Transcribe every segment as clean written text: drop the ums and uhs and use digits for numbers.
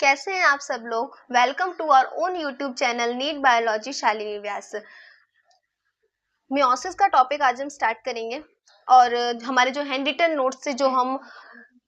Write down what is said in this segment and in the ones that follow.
कैसे हैं आप सब लोग। Welcome to our own YouTube channel NEET biology Shalini Vyas. Meiosis का टॉपिक आज हम स्टार्ट करेंगे और हमारे जो हैंड रिटन नोट्स से जो हम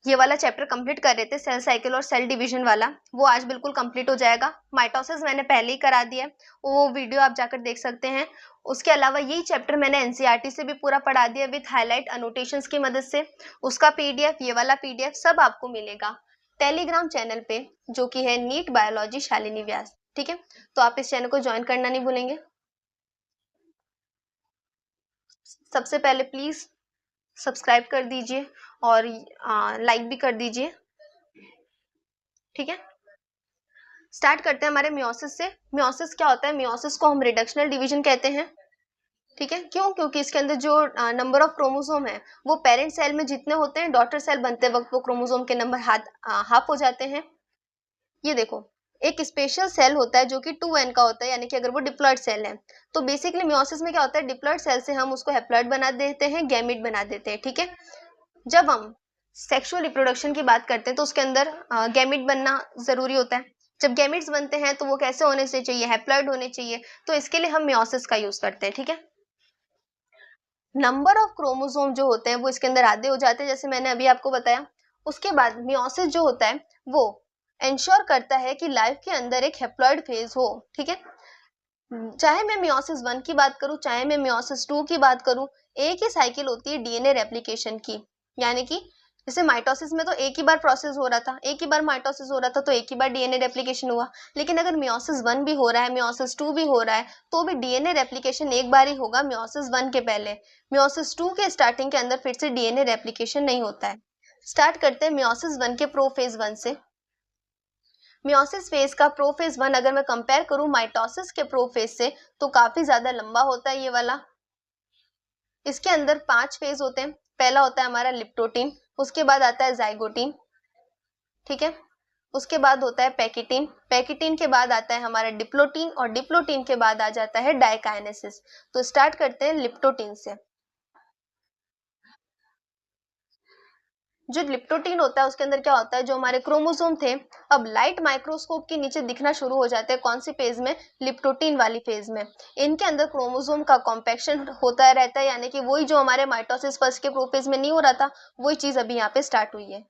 ये वाला चैप्टर कंप्लीट कर रहे थे सेल साइकिल और सेल डिवीजन वाला, वो आज बिल्कुल कंप्लीट हो जाएगा। माइटोसिस मैंने पहले ही करा दिया है, वो वीडियो आप जाकर देख सकते हैं। उसके अलावा यही चैप्टर मैंने एनसीईआरटी से भी पूरा पढ़ा दिया विथ हाईलाइट अनोटेशंस की मदद से। उसका पीडीएफ, ये वाला पीडीएफ सब आपको मिलेगा टेलीग्राम चैनल पे, जो कि है नीट बायोलॉजी शालिनी व्यास। ठीक है, तो आप इस चैनल को ज्वाइन करना नहीं भूलेंगे। सबसे पहले प्लीज सब्सक्राइब कर दीजिए और लाइक भी कर दीजिए। ठीक है, स्टार्ट करते हैं हमारे मियोसिस से। मियोसिस क्या होता है? मियोसिस को हम रिडक्शनल डिवीजन कहते हैं। ठीक है, क्यों? क्योंकि इसके अंदर जो नंबर ऑफ क्रोमोसोम है वो पेरेंट सेल में जितने होते हैं, डॉटर सेल बनते वक्त वो क्रोमोसोम के नंबर हाफ हो जाते हैं। ये देखो, एक स्पेशल सेल होता है जो कि 2n का होता है, यानी कि अगर वो डिप्लॉइड सेल है तो बेसिकली मियोसिस में क्या होता है, डिप्लॉइड सेल से हम उसको हैप्लॉइड बना देते हैं, गैमेट बना देते हैं। ठीक है, जब हम सेक्सुअल रिप्रोडक्शन की बात करते हैं तो उसके अंदर गैमेट बनना जरूरी होता है। जब गैमेट्स बनते हैं तो वो कैसे होने से चाहिए? हैप्लॉइड होने चाहिए। तो इसके लिए हम मियोसिस का यूज करते हैं। ठीक है, नंबर ऑफ क्रोमोसोम जो होते हैं वो इसके अंदर आधे हो जाते हैं, जैसे मैंने अभी आपको बताया। उसके बाद मियोसिस जो होता है वो इंश्योर करता है कि लाइफ के अंदर एक हैप्लॉइड फेज हो। ठीक है, चाहे मैं मियोसिस 1 की बात करूं, चाहे मैं मियोसिस 2 की बात करूं, एक ही साइकिल होती है डीएनए रेप्लिकेशन की। यानी कि जैसे माइटोसिस में तो एक ही बार प्रोसेस हो रहा था, एक ही बार माइटोसिस हो रहा था, तो एक ही बार डीएनए रेप्लिकेशन हुआ। लेकिन अगर मियोसिस 1 भी हो रहा है, मियोसिस 2 भी हो रहा है, तो भी डीएनए रेप्लिकेशन एक बार ही होगा मियोसिस 1 के पहले। मियोसिस 2 के स्टार्टिंग के अंदर फिर से डीएनए रेप्लिकेशन नहीं होता है। स्टार्ट करते हैं मियोसिस 1 के प्रोफेज 1 से। मियोसिस फेज का प्रोफेज 1 अगर मैं कंपेयर करूं माइटोसिस के प्रोफेज से, तो काफी ज्यादा लंबा होता है ये वाला। इसके अंदर 5 फेज होते हैं। पहला होता है हमारा लिप्टोटीन, उसके बाद आता है जाइगोटीन। ठीक है, उसके बाद होता है पैकिटीन, पैकिटीन के बाद आता है हमारा डिप्लोटीन, और डिप्लोटीन के बाद आ जाता है डाइकाइनेसिस। तो स्टार्ट करते हैं लिप्टोटीन से। जो लिप्टोटीन होता है उसके अंदर क्या होता है, जो हमारे क्रोमोसोम थे अब लाइट माइक्रोस्कोप के नीचे दिखना शुरू हो जाते हैं। कौन सी फेज में? लिप्टोटीन वाली फेज में। इनके अंदर क्रोमोसोम का कॉम्पैक्शन होता रहता है, यानी कि वही जो हमारे माइटोसिस फर्स्ट के प्रोफेज में नहीं हो रहा था, वही चीज अभी यहाँ पे स्टार्ट हुई है।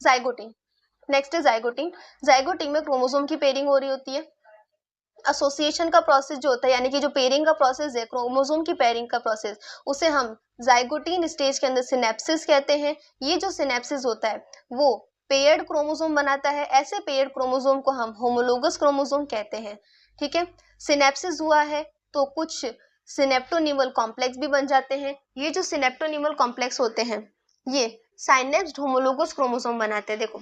जाइगोटीन, नेक्स्ट है जाइगोटीन। जाइगोटीन में क्रोमोसोम की पेयरिंग हो रही होती है। एसोसिएशन का प्रोसेस जो होता है, यानी कि जो पेयरिंग का प्रोसेस है, क्रोमोसोम की पेयरिंग का प्रोसेस, उसे हम जाइगोटीन स्टेज के अंदर सिनेप्सिस कहते हैं। ये जो सिनेप्सिस होता है वो पेयर्ड क्रोमोसोम बनाता है। ऐसे पेयर्ड क्रोमोसोम को हम होमोलोगस क्रोमोसोम कहते हैं। ठीक है, सिनेप्सिस हुआ है तो कुछ सिनेप्टोनिमल कॉम्प्लेक्स भी बन जाते हैं। ये जो सिनेप्टोनिमल कॉम्प्लेक्स होते हैं ये साइनेप्स्ड होमोलोगस क्रोमोसोम बनाते हैं। देखो,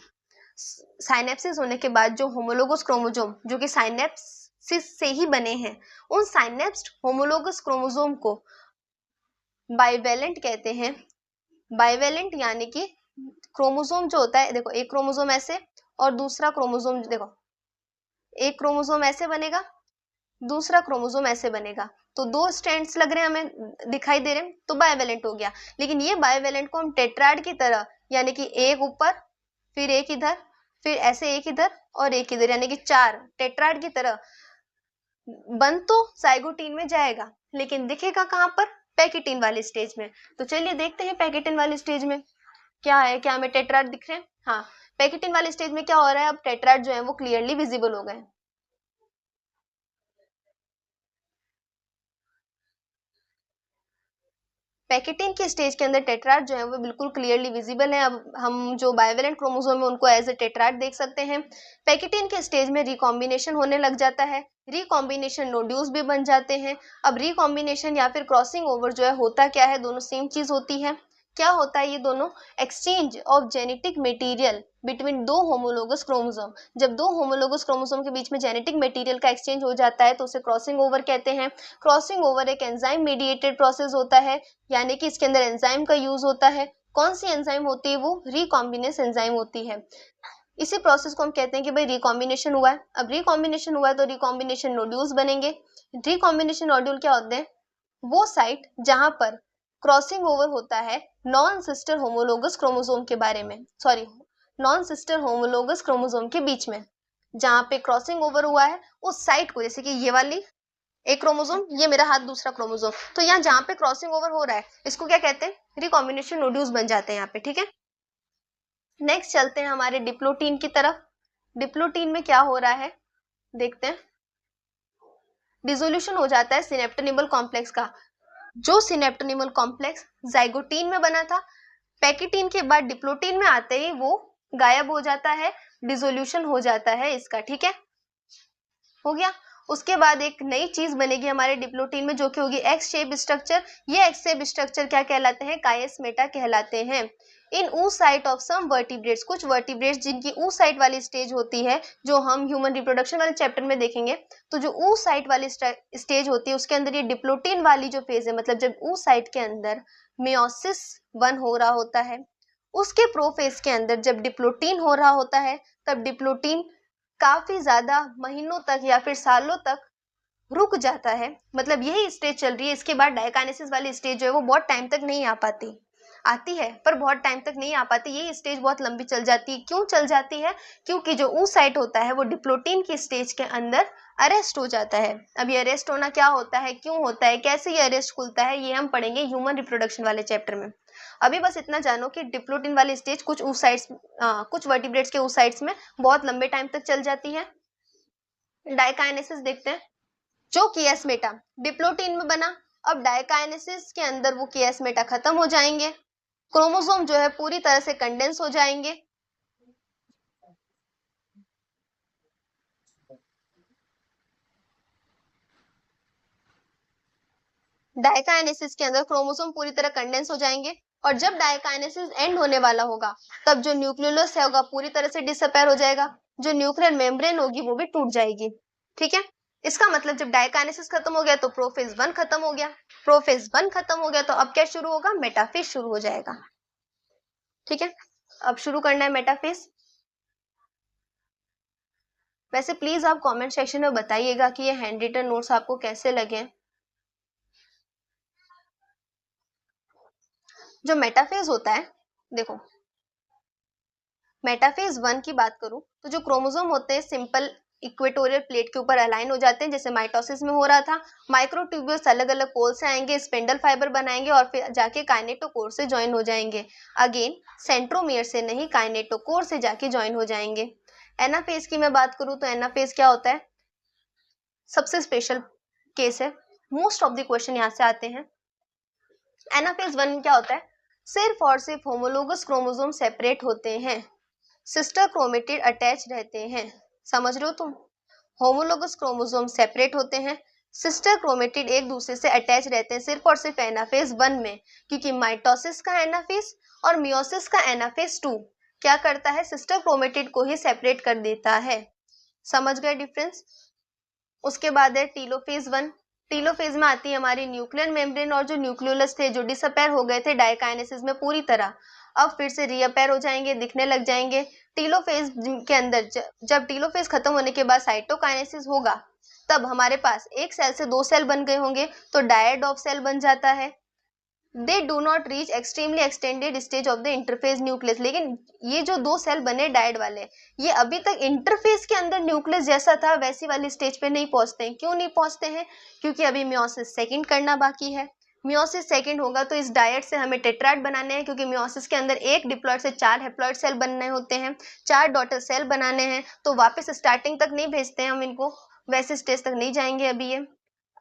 साइनेप्सिस होने के बाद जो होमोलोगस क्रोमोसोम जो कि साइनेप्सिस से ही बने हैं, उन साइनेप्स्ड होमोलोगस क्रोमोसोम को बाइवेलेंट कहते हैं। बाइवेलेंट यानी कि क्रोमोसोम जो होता है, देखो एक क्रोमोसोम ऐसे और दूसरा क्रोमोसोम, देखो एक क्रोमोसोम ऐसे बनेगा, दूसरा क्रोमोसोम ऐसे बनेगा, तो दो स्ट्रैंड्स लग रहे हैं हमें, दिखाई दे रहे हैं, तो बाइवेलेंट हो गया। लेकिन ये बाइवेलेंट को हम टेट्राड की तरह, यानी कि एक ऊपर फिर एक इधर, फिर ऐसे एक इधर और एक इधर, यानी कि 4 टेट्राड की तरह बन तो जाइगोटीन में जाएगा, लेकिन दिखेगा कहां पर? पैकेटिन वाली स्टेज में। तो चलिए देखते हैं पैकेटिन वाली स्टेज में क्या है। क्या हमें टेट्राड दिख रहे हैं? हाँ, पैकेटिन वाली स्टेज में क्या हो रहा है, अब टेट्राड जो है वो क्लियरली विजिबल हो गए। पैकेटिन के स्टेज के अंदर टेट्राड जो है वो बिल्कुल क्लियरली विजिबल है। अब हम जो बाइवेलेंट क्रोमोसोम है उनको एज ए टेट्राड देख सकते हैं। पैकेटिन के स्टेज में रिकॉम्बिनेशन होने लग जाता है, रिकॉम्बिनेशन नोड्यूल्स भी बन जाते हैं। अब रिकॉम्बिनेशन या फिर क्रॉसिंग ओवर जो है होता क्या है, दोनों सेम चीज होती है। क्या होता है ये दोनों? Exchange of genetic material between दो होमोलोगस क्रोमोसोम। जब दो होमोलोगस क्रोमोसोम के बीच में जेनेटिक मटेरियल का एक्सचेंज हो जाता है तो उसे क्रॉसिंग ओवर कहते हैं। क्रॉसिंग ओवर एक एंजाइम मीडिएटेड प्रोसेस होता है, यानी कि इसके अंदर एंजाइम का यूज होता है। कौन सी एंजाइम होती है? वो रिकॉम्बिनेस एंजाइम होती है। इसी प्रोसेस को हम कहते हैं कि भाई रिकॉम्बिनेशन हुआ है। अब रिकॉम्बिनेशन हुआ है तो रिकॉम्बिनेशन नोड्यूल्स बनेंगे। रिकॉम्बिनेशन नोड्यूल क्या होते हैं? वो साइट जहां पर क्रॉसिंग ओवर होता है नॉन सिस्टर होमोलोगस क्रोमोसोम के बारे में, sorry non sister homologous chromosome के बीच में जहां पे क्रॉसिंग ओवर हुआ है उस साइट को, जैसे कि ये वाली एक क्रोमोसोम, ये मेरा हाथ दूसरा क्रोमोसोम, तो यहाँ जहां पे क्रॉसिंग ओवर हो रहा है इसको क्या कहते हैं, रिकॉम्बिनेशन नोड्यूल्स बन जाते हैं यहाँ पे, ठीक है। नेक्स्ट चलते हैं हमारे डिप्लोटीन की तरफ। डिप्लोटीन में क्या हो रहा है देखते हैं। डिसोल्यूशन हो जाता है सिनेप्टोनिमल कॉम्प्लेक्स का। जो सिनेप्टोनिमल कॉम्प्लेक्स जाइगोटीन में बना था, पैकिटीन के बाद डिप्लोटीन में आते ही वो गायब हो जाता है, डिसोल्यूशन हो जाता है इसका, ठीक है, हो गया। उसके बाद एक नई चीज बनेगी हमारे डिप्लोटीन में जो कि होगी एक्स शेप स्ट्रक्चर। ये एक्स शेप स्ट्रक्चर क्या कहलाते हैं, कायस्मेटा कहलाते हैं। इन ऊ साइट ऑफ सम वर्टिब्रेट्स, कुछ वर्टिब्रेट्स जिनकी ऊ साइट वाली स्टेज होती है, जो हम ह्यूमन रिप्रोडक्शन वाले चैप्टर में देखेंगे, तो जो ऊ साइट वाली स्टेज होती है उसके अंदर ये डिप्लोटीन वाली जो फेज है, मतलब जब ऊ साइट के अंदर मियोसिस 1 हो रहा होता है, उसके प्रोफेज के अंदर जब डिप्लोटीन हो रहा होता है, तब डिप्लोटीन काफी ज्यादा महीनों तक या फिर सालों तक रुक जाता है। मतलब यही स्टेज चल रही है, इसके बाद डायकाइनेसिस वाली स्टेज जो है वो बहुत टाइम तक नहीं आ पाती, आती है पर बहुत टाइम तक नहीं आ पाती। ये स्टेज बहुत लंबी चल जाती है। क्यों चल जाती है, क्योंकि जो ऊ साइट होता है वो डिप्लोटीन की स्टेज के अंदर अरेस्ट हो जाता है। अब ये अरेस्ट होना क्या होता है, क्यों होता है, कैसे ये अरेस्ट खुलता है, ये हम पढ़ेंगे ह्यूमन रिप्रोडक्शन वाले चैप्टर में। अभी बस इतना जानो कि डिप्लोटीन वाली स्टेज कुछ ऊ साइट्स, कुछ वर्टिब्रेट्स के ऊ साइट्स में बहुत लंबे टाइम तक चल जाती है। डायकाइनेसिस देखते हैं। जो कियास्मेटा डिप्लोटीन में बना, अब डायकाइनेसिस के अंदर वो कियास्मेटा खत्म हो जाएंगे, क्रोमोसोम जो है पूरी तरह से कंडेंस हो जाएंगे। डायकाइनेसिस के अंदर क्रोमोसोम पूरी तरह कंडेंस हो जाएंगे, और जब डायकाइनेसिस एंड होने वाला होगा तब जो न्यूक्लियोलस होगा पूरी तरह से डिसअपेयर हो जाएगा, जो न्यूक्लियर मेम्ब्रेन होगी वो भी टूट जाएगी, ठीक है। इसका मतलब जब डायकाइनेसिस खत्म हो गया तो प्रोफेज 1 खत्म हो गया, प्रोफेज 1 खत्म हो गया तो अब क्या शुरू होगा, मेटाफेज शुरू हो जाएगा, ठीक है। अब शुरू करना है मेटाफेज। वैसे प्लीज आप कमेंट सेक्शन में बताइएगा कि ये हैंड रिटन नोट्स आपको कैसे लगे। जो मेटाफेज होता है, देखो मेटाफेज 1 की बात करूं तो जो क्रोमोसोम होते हैं सिंपल इक्वेटोरियल प्लेट के ऊपर अलाइन हो जाते हैं, जैसे माइटोसिस में हो रहा था। माइक्रोट्यूब्यूल्स अलग अलग पोल से आएंगे, स्पिंडल फाइबर बनाएंगे और फिर जाके काइनेटोकोर से ज्वाइन हो जाएंगे। अगेन सेंट्रोमियर से नहीं, काइनेटोकोर से जाके ज्वाइन हो जाएंगे। एनाफेज की मैं बात करूं तो एनाफेज क्या होता है, सबसे स्पेशल केस है, मोस्ट ऑफ द क्वेश्चन यहाँ से आते हैं। एनाफेज 1 क्या होता है, सिर्फ और सिर्फ होमोलोगस क्रोमोसोम सेपरेट होते हैं, सिस्टर क्रोमेटिड अटैच रहते हैं। समझ रहे हो तुम, होमोलोगस क्रोमोसोम सेपरेट होते हैं, सिस्टर क्रोमेटिड एक दूसरे से अटैच रहते हैं सिर्फ और सिर्फ एनाफेज 1 में, क्योंकि माइटोसिस का एनाफेज और मियोसिस का एनाफेज 2 क्या करता है, सिस्टर क्रोमेटिड को ही सेपरेट कर देता है। समझ गए डिफरेंस। उसके बाद है टीलोफेज 1। टीलोफेज में आती है हमारी न्यूक्लियर मेम्ब्रेन, और जो न्यूक्लियोलस थे जो डिसअपेयर हो गए थे डायकाइनेसिस में पूरी तरह, अब फिर से रीअपेयर हो जाएंगे, दिखने लग जाएंगे। टीलोफेज के अंदर जब टीलोफेज खत्म होने के बाद साइटोकाइनेसिस होगा, तब हमारे पास एक सेल से 2 सेल बन गए होंगे तो डायड ऑफ सेल बन जाता है। They do not reach extremely extended stage of the interphase nucleus. लेकिन ये जो 2 सेल बने डायड वाले, ये अभी तक इंटरफेज के अंदर न्यूक्लियस जैसा था वैसी वाली स्टेज पे नहीं पहुंचते हैं। क्यों नहीं पहुंचते हैं, क्योंकि अभी मियोसिस सेकंड करना बाकी है। मियोसिस सेकंड होगा तो इस डायड से हमें टेट्राड बनाने हैं, क्योंकि मियोसिस के अंदर एक डिप्लॉइड से 4 हैप्लॉइड सेल बनने होते हैं, 4 डॉटर सेल बनाने हैं, तो वापस स्टार्टिंग तक नहीं भेजते हैं हम इनको, वैसे स्टेज तक नहीं जाएंगे अभी ये।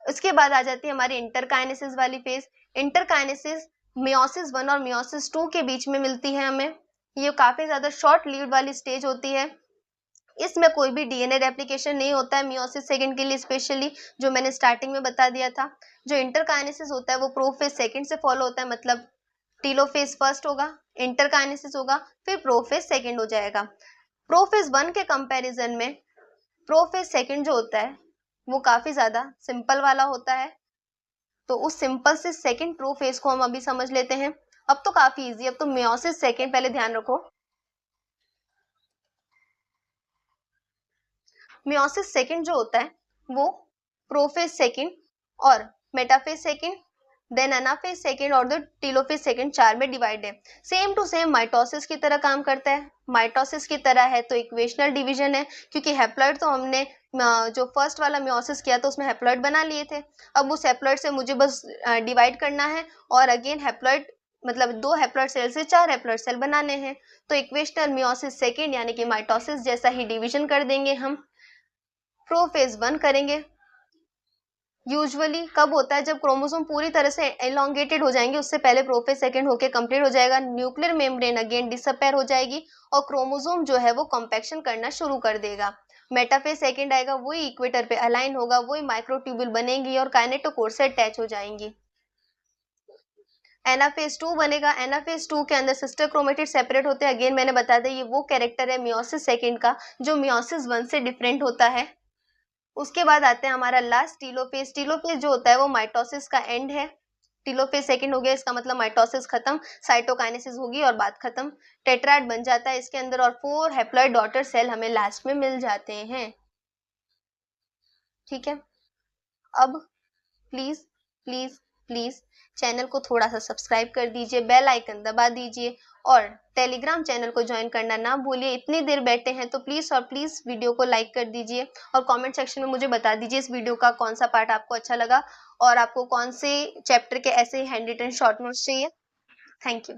उसके बाद आ जाती है हमारी इंटरकाइनेसिस वाली फेज। इंटरकाइनेसिस मियोसिस 1 और मियोसिस 2 के बीच में मिलती है हमें। ये काफी ज्यादा शॉर्ट लीव्ड वाली स्टेज होती है, इसमें कोई भी डीएनए रेप्लिकेशन नहीं होता है मियोसिस सेकंड के लिए स्पेशली, जो मैंने स्टार्टिंग में बता दिया था। जो इंटरकाइनेसिस होता है वो प्रोफेज सेकंड से फॉलो होता है, मतलब टीलोफेज फर्स्ट होगा, इंटरकाइनेसिस होगा, फिर प्रोफेज सेकंड हो जाएगा। प्रोफेज 1 के कंपैरिजन में प्रोफेज सेकंड जो होता है वो काफी ज्यादा सिंपल वाला होता है। तो उस सिंपल से सेकंड प्रोफेज को हम अभी समझ लेते हैं। अब तो काफी इजी, अब तो मियोसिस सेकंड, पहले ध्यान रखो मियोसिस सेकंड जो होता है वो प्रोफेज सेकंड और metaphase second then anaphase second और द टीलोफेज सेकेंड 4 में डिवाइड है। सेम टू सेम माइटोसिस की तरह काम करता है। माइटोसिस की तरह है तो इक्वेशनल डिवीजन है, क्योंकि हैप्लॉइड तो हमने जो फर्स्ट वाला मियोसिस किया था उसमें हैप्लॉइड बना लिए थे। अब उस हैप्लॉइड से मुझे बस डिवाइड करना है और अगेन हैप्लॉइड मतलब 2 हैप्लॉइड सेल से 4 हैप्लॉइड सेल बनाने हैं। तो इक्वेशनल मियोसिस सेकेंड यानी कि माइटोसिस जैसा ही डिवीजन कर देंगे हम। प्रोफेज 1 करेंगे। यूजुअली कब होता है, जब क्रोमोसोम पूरी तरह से एलोंगेटेड हो जाएंगे, उससे पहले प्रोफेज सेकेंड होके कंप्लीट हो जाएगा। न्यूक्लियर मेम्ब्रेन अगेन डिसअपेयर हो जाएगी और क्रोमोसोम जो है वो कॉम्पैक्शन करना शुरू कर देगा। मेटाफेज सेकेंड आएगा, वही इक्वेटर पे अलाइन होगा, वही माइक्रोट्यूब्यूल बनेंगी और काइनेटोकोर से अटैच हो जाएंगी। एनाफेज 2 बनेगा। एनाफेज 2 के अंदर सिस्टर क्रोमेटिड सेपरेट होते हैं। अगेन मैंने बता दिया ये वो कैरेक्टर है मियोसिस सेकेंड का जो मियोसिस 1 से डिफरेंट होता है। उसके बाद आते हैं हमारा लास्ट टीलोफेज। टीलोफेज जो होता है वो माइटोसिस का एंड है। टीलोफेज सेकेंड हो गया, इसका मतलब माइटोसिस खत्म, साइटोकाइनेसिस होगी और बात खत्म। टेट्राड बन जाता है इसके अंदर और 4 हैप्लॉइड डॉटर सेल हमें लास्ट में मिल जाते हैं। ठीक है, अब प्लीज प्लीज प्लीज चैनल को थोड़ा सा सब्सक्राइब कर दीजिए, बेल आइकन दबा दीजिए और टेलीग्राम चैनल को ज्वाइन करना ना भूलिए। इतनी देर बैठे हैं तो प्लीज और प्लीज वीडियो को लाइक कर दीजिए और कमेंट सेक्शन में मुझे बता दीजिए इस वीडियो का कौन सा पार्ट आपको अच्छा लगा और आपको कौन से चैप्टर के ऐसे हैंड रिटन शॉर्ट नोट्स चाहिए। Thank you.